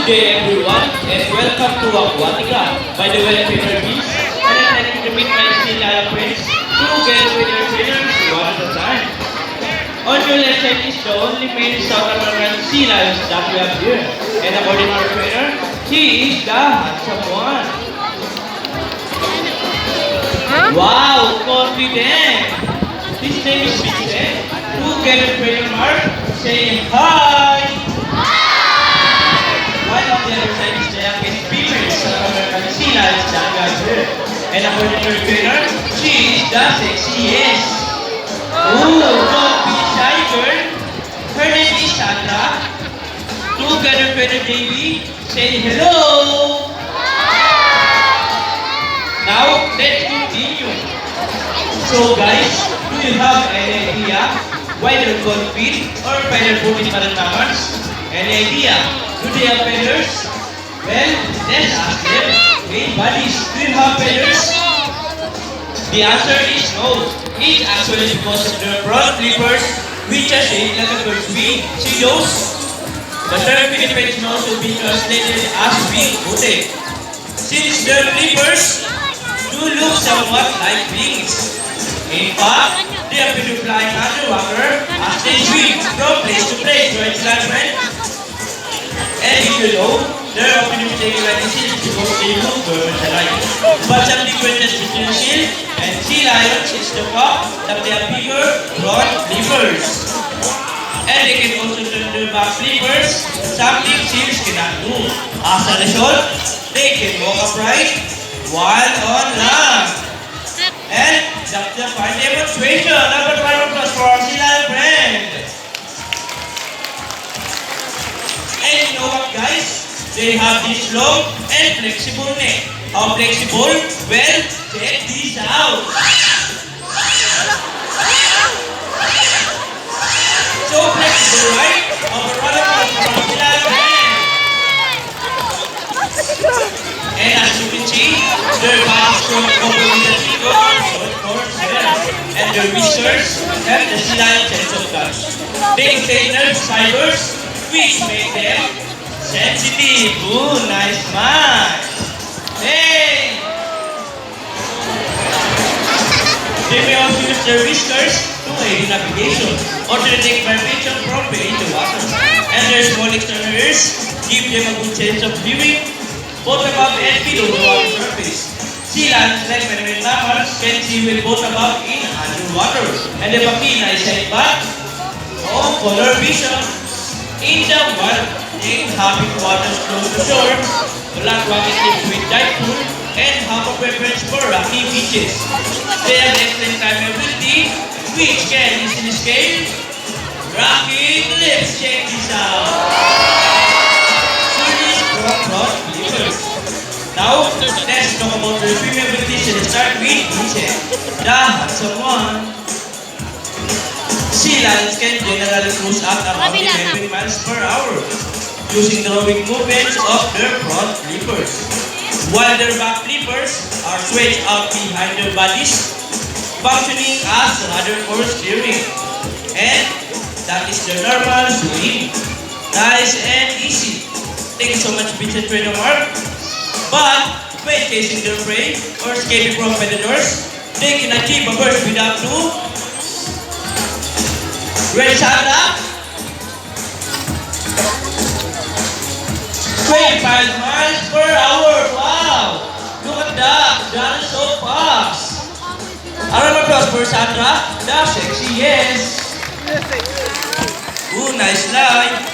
day everyone and welcome to Aquatica. By the way, trainer Beast, and I'd like to meet my Silala friends to get with your trainers one at a time. On your left side is the only male South American sea lions that we have here. And according to our trainer, he is the handsome one. Wow, confident! His name is Vincent. Together trainer Mark saying hi! One of the other side is the youngest female South American sea lions that we have here. And according to our trainer, she is the sexiest. Ooh, don't be shy girl. Her name is Sandra. Together trainer Davey say hello! Now, let's continue. So guys, do you have any idea why they're called feet or feather booted malamans? Any idea? Do they have feathers? Well, let's ask them. Hey buddies, do you have feathers? The answer is no. It's actually because of their front flippers, which are shaped like a bird's wing. See those? The term Philippine nose will be translated as wing booted. Since their flippers do look somewhat like wings. In fact, they appear to fly underwater as they swim from place to place, right, Sandman? And if you know, they're often mistaken like the seals because they look perfect alike. But some differences between seal and sea lions is the fact that they have bigger front flippers. And they can also turn their back flippers, something seals cannot do. As a result, they can walk upright while on land. And that's the fine demonstration. Number 5 plus for our sea lion friend. And you know what guys? They have this long and flexible neck. How flexible? Well, check this out. So flexible, right? Our brother from our sea lion friend. And as you can see, their bodies show over with the fingers, short cords, and their whiskers have the sea lion sense of touch. They contain nerve fibers, which make them sensitive. Ooh, nice man! Hey! They may also use their whiskers to aid in navigation or to detect vibration from beneath the water. And their small external ears give them a good sense of viewing both above and below the water surface. Sea lions, like many mammals, can see well both above and underwater. And they have a keen eyesight but no color vision. In the water, they inhabit waters close to shore, black rocky cliffs with tide pool, and have a preference for rocky beaches. They have excellent climbability, which can easily scale rocky cliffs. Check this out. Now, let's talk about the female abilities and start with Vincent, the handsome one. Sea lions can generally cruise at around 11 miles per hour using the rowing movements of their front flippers, while their back flippers are stretched out behind their bodies, functioning as rudder for steering. And that is their normal swim. Nice and easy. Thank you so much, Vincent Trainer Mark. But when chasing their prey or escaping from predators, they can achieve a burst speed up to... Ready, Sandra? 25 miles per hour. Wow! Look at that. That is so fast. A round of applause for Sandra, the sexy yes. Ooh, nice line.